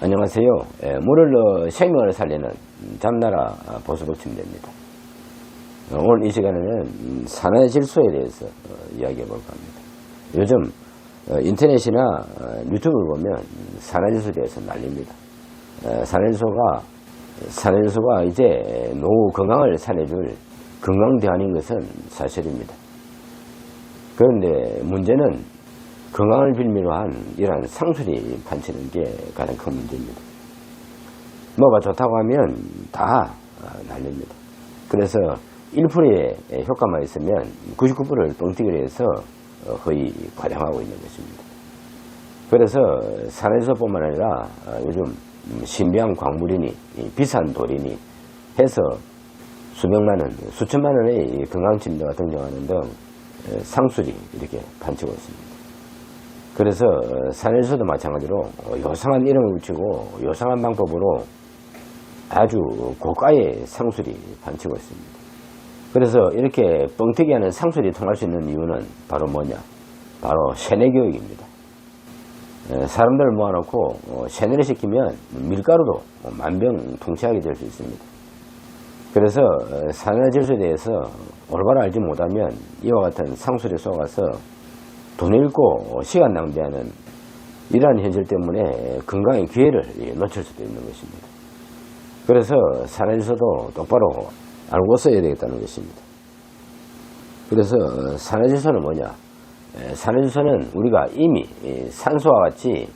안녕하세요. 물을 넣어 생명을 살리는 잠나라 보수복침대입니다. 오늘 이 시간에는 산화질소에 대해서 이야기해 볼까 합니다. 요즘 인터넷이나 유튜브를 보면 산화질소에 대해서 난립니다. 산화질소가 이제 노후 건강을 살려줄 건강대안인 것은 사실입니다. 그런데 문제는 건강을 빌미로 한 이러한 상술이 판치는 게 가장 큰 문제입니다. 뭐가 좋다고 하면 다 날립니다. 그래서 1%의 효과만 있으면 99%를 뻥튀기를 해서 거의 과장하고 있는 것입니다. 그래서 산화질소뿐만 아니라 요즘 신비한 광물이니 비싼 돌이니 해서 수백만 원, 수천만 원의 건강침대가 등장하는 등 상술이 이렇게 판치고 있습니다. 그래서 산화질소도 마찬가지로 요상한 이름을 붙이고 요상한 방법으로 아주 고가의 상술이 판치고 있습니다. 그래서 이렇게 뻥튀기하는 상술이 통할 수 있는 이유는 바로 뭐냐? 바로 세뇌교육입니다. 사람들을 모아놓고 세뇌를 시키면 밀가루도 만병통치하게 될 수 있습니다. 그래서 산화질소에 대해서 올바로 알지 못하면 이와 같은 상술에 속아서 돈 잃고 시간 낭비하는 이러한 현실 때문에 건강의 기회를 놓칠 수도 있는 것입니다. 그래서 산화질소도 똑바로 알고 써야 되겠다는 것입니다. 그래서 산화질소는 뭐냐? 산화질소는 우리가 이미 산소와 같이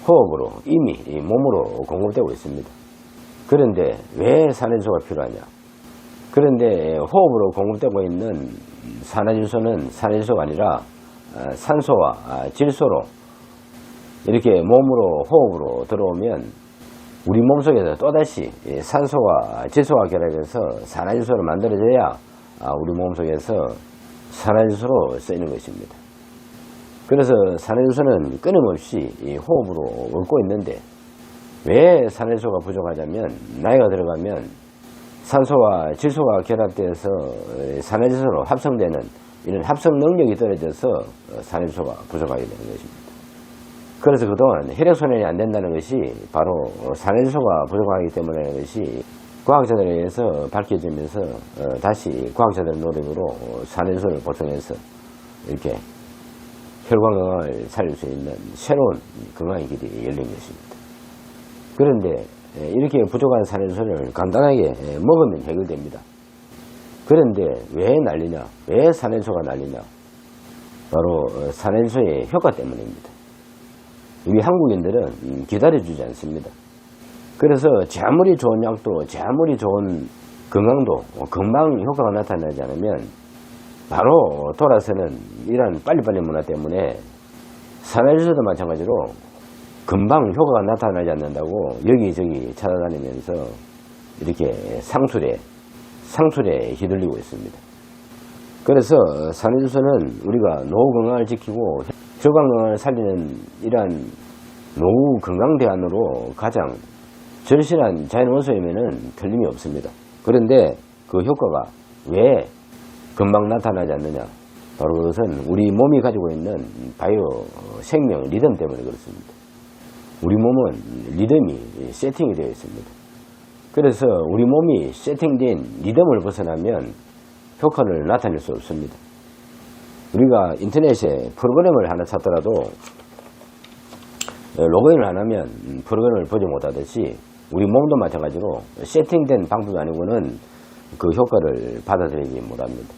호흡으로 이미 몸으로 공급되고 있습니다. 그런데 왜 산화질소가 필요하냐? 그런데 호흡으로 공급되고 있는 산화질소는 산화질소가 아니라 산소와 질소로 이렇게 몸으로 호흡으로 들어오면 우리 몸속에서 또다시 산소와 질소가 결합해서 산화질소를 만들어져야 우리 몸속에서 산화질소로 쓰이는 것입니다. 그래서 산화질소는 끊임없이 호흡으로 얻고 있는데 왜 산화질소가 부족하냐면 나이가 들어가면 산소와 질소가 결합돼서 산화질소로 합성되는 이런 합성 능력이 떨어져서 산화질소가 부족하게 되는 것입니다. 그래서 그동안 혈액순환이 안 된다는 것이 바로 산화질소가 부족하기 때문이라는 것이 과학자들에 의해서 밝혀지면서 다시 과학자들의 노력으로 산화질소를 보충해서 이렇게 혈관 건강을 살릴 수 있는 새로운 건강의 길이 열린 것입니다. 그런데 이렇게 부족한 산화질소를 간단하게 먹으면 해결됩니다. 그런데 왜 난리냐? 왜 산화질소가 난리냐? 바로 산화질소의 효과 때문입니다. 우리 한국인들은 기다려주지 않습니다. 그래서 제 아무리 좋은 약도, 제 아무리 좋은 건강도 금방 효과가 나타나지 않으면 바로 돌아서는 이런 빨리빨리 문화 때문에 산화질소도 마찬가지로 금방 효과가 나타나지 않는다고 여기저기 찾아다니면서 이렇게 상술에 휘둘리고 있습니다. 그래서 산화질소는 우리가 노후 건강을 지키고 혈관 건강을 살리는 이러한 노후 건강 대안으로 가장 절실한 자연 원소이면은 틀림이 없습니다. 그런데 그 효과가 왜 금방 나타나지 않느냐? 바로 그것은 우리 몸이 가지고 있는 바이오 생명 리듬 때문에 그렇습니다. 우리 몸은 리듬이 세팅이 되어 있습니다. 그래서 우리 몸이 세팅된 리듬을 벗어나면 효과를 나타낼 수 없습니다. 우리가 인터넷에 프로그램을 하나 찾더라도 로그인을 안 하면 프로그램을 보지 못하듯이 우리 몸도 마찬가지로 세팅된 방법이 아니고는 그 효과를 받아들이지 못합니다.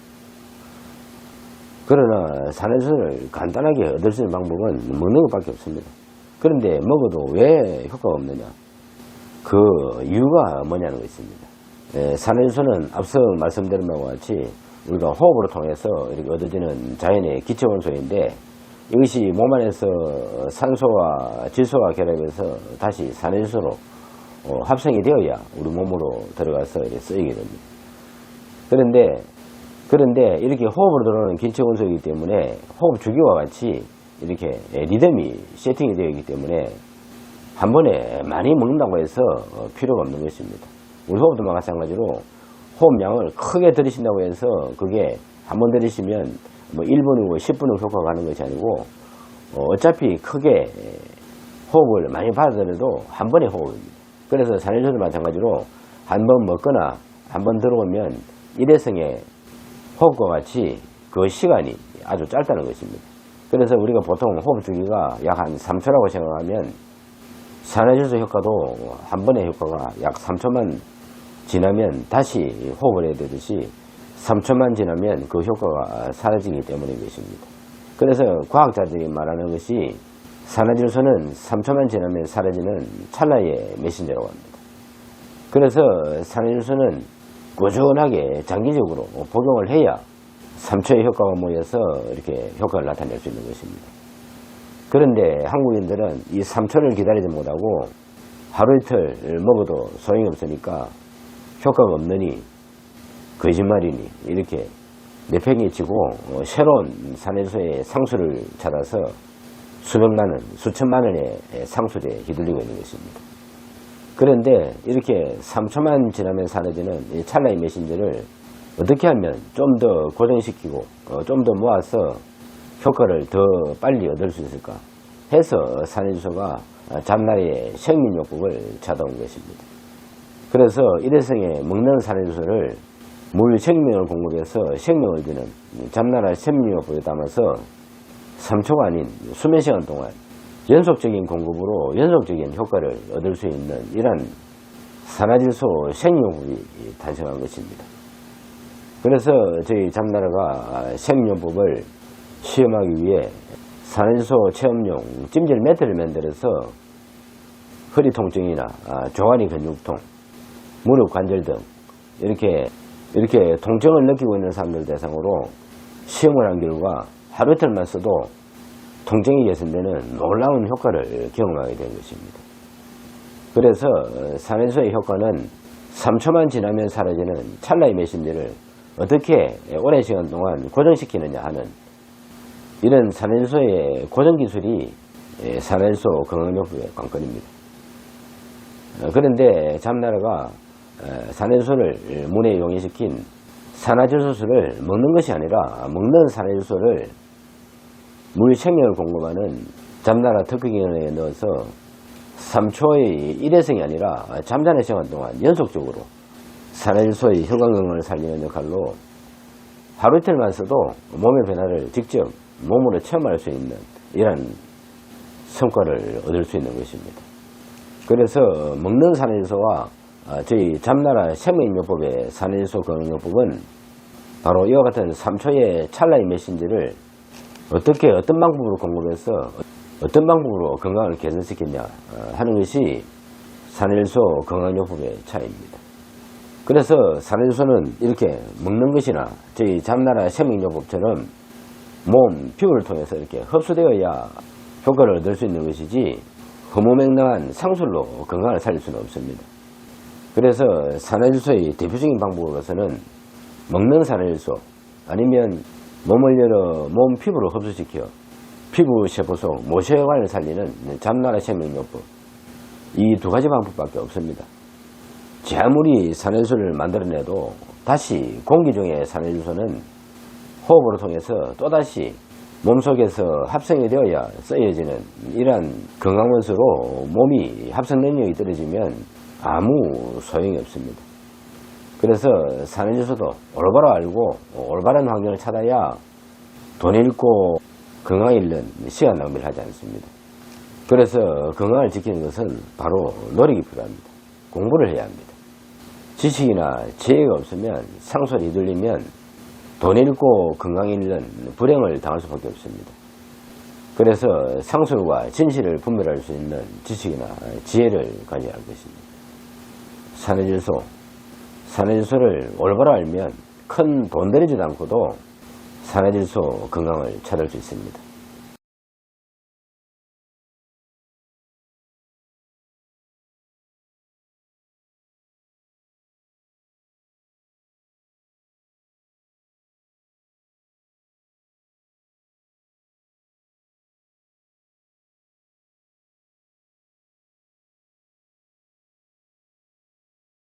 그러나 산화질소를 간단하게 얻을 수 있는 방법은 먹는 것밖에 없습니다. 그런데 먹어도 왜 효과가 없느냐? 그 이유가 뭐냐는 것입니다. 산화질소는 앞서 말씀드린 바와 같이 우리가 호흡으로 통해서 이렇게 얻어지는 자연의 기초원소인데 이것이 몸 안에서 산소와 질소가 결합해서 다시 산화질소로 합성이 되어야 우리 몸으로 들어가서 이렇게 쓰이게 됩니다. 그런데 이렇게 호흡으로 들어오는 기초원소이기 때문에 호흡 주기와 같이 이렇게 리듬이 세팅이 되어 있기 때문에 한 번에 많이 먹는다고 해서 필요가 없는 것입니다. 우리 호흡도 마찬가지로 호흡량을 크게 들이신다고 해서 그게 한 번 들이시면 뭐 1분이고 10분이고 효과가 가는 것이 아니고 어차피 크게 호흡을 많이 받아들여도 한 번의 호흡입니다. 그래서 산화질소도 마찬가지로 한 번 먹거나 한 번 들어오면 일회성의 호흡과 같이 그 시간이 아주 짧다는 것입니다. 그래서 우리가 보통 호흡 주기가 약 한 3초라고 생각하면 산화질소 효과도 한 번의 효과가 약 3초만 지나면 다시 호흡을 해야 되듯이 3초만 지나면 그 효과가 사라지기 때문인 것입니다. 그래서 과학자들이 말하는 것이 산화질소는 3초만 지나면 사라지는 찰나의 메신저라고 합니다. 그래서 산화질소는 꾸준하게 장기적으로 복용을 해야 3초의 효과가 모여서 이렇게 효과를 나타낼 수 있는 것입니다. 그런데 한국인들은 이 3초를 기다리지 못하고 하루 이틀 먹어도 소용이 없으니까 효과가 없느니 거짓말이니 이렇게 내팽개치고 새로운 산화질소의 상수를 찾아서 수백만 원, 수천만 원의 상수에 휘둘리고 있는 것입니다. 그런데 이렇게 3초만 지나면 사라지는 이 찰나의 메신저를 어떻게 하면 좀 더 고정시키고 좀 더 모아서 효과를 더 빨리 얻을 수 있을까 해서 산화질소가 잡나라의 생민요법을 찾아온 것입니다. 그래서 일회성에 먹는 산화질소를 물 생명을 공급해서 생명을 주는 잡나라 생민요법에 담아서 3초가 아닌 수몇 시간 동안 연속적인 공급으로 연속적인 효과를 얻을 수 있는 이러한 산화질소 생명요법이 탄생한 것입니다. 그래서 저희 잡나라가 생명요법을 시험하기 위해 산화질소 체험용 찜질 매트를 만들어서 허리 통증이나 종아리 근육통, 무릎 관절 등 이렇게 통증을 느끼고 있는 사람들 대상으로 시험을 한 결과 하루 이틀만 써도 통증이 개선되는 놀라운 효과를 경험하게 된 것입니다. 그래서 산화질소의 효과는 3초만 지나면 사라지는 찰나의 메신저를 어떻게 오랜 시간 동안 고정시키느냐 하는 이런 산화질소의 고정 기술이 산화질소 건강요법의 관건입니다. 그런데 잡나라가 산화질소를 문에 용이시킨 산화질소를 먹는 것이 아니라 먹는 산화질소를 물 생명을 공급하는 잡나라 특허기관에 넣어서 3초의 일회성이 아니라 잠자는 시간 동안 연속적으로 산화질소의 혈관 건강을 살리는 역할로 하루 이틀만 써도 몸의 변화를 직접 몸으로 체험할 수 있는 이런 성과를 얻을 수 있는 것입니다. 그래서 먹는 산화질소와 저희 잡나라 생명요법의 산화질소 건강요법은 바로 이와 같은 3초의 찰나의 메신저를 어떻게 어떤 방법으로 공급해서 어떤 방법으로 건강을 개선시켰냐 하는 것이 산화질소 건강요법의 차이입니다. 그래서 산화질소는 이렇게 먹는 것이나 저희 잡나라 생명요법처럼 몸, 피부를 통해서 이렇게 흡수되어야 효과를 얻을 수 있는 것이지 허무맹랑한 상술로 건강을 살릴 수는 없습니다. 그래서 산화질소의 대표적인 방법으로서는 먹는 산화질소 아니면 몸을 열어 몸 피부로 흡수시켜 피부 세포 속 모세혈관을 살리는 잡나라 생명요법 이 두 가지 방법밖에 없습니다. 제 아무리 산화질소를 만들어내도 다시 공기 중의 산화질소는 호흡으로 통해서 또다시 몸속에서 합성이 되어야 쓰여지는 이러한 건강원소로 몸이 합성 능력이 떨어지면 아무 소용이 없습니다. 그래서 산화질소도 올바로 알고 올바른 환경을 찾아야 돈 잃고 건강을 잃는 시간 낭비를 하지 않습니다. 그래서 건강을 지키는 것은 바로 노력이 필요합니다. 공부를 해야 합니다. 지식이나 지혜가 없으면 상소리 들리면 돈 잃고 건강 잃는 불행을 당할 수밖에 없습니다. 그래서 상술과 진실을 분별할 수 있는 지식이나 지혜를 가져야 할 것입니다. 산화질소를 올바로 알면 큰 돈 들이지도 않고도 산화질소 건강을 찾을 수 있습니다.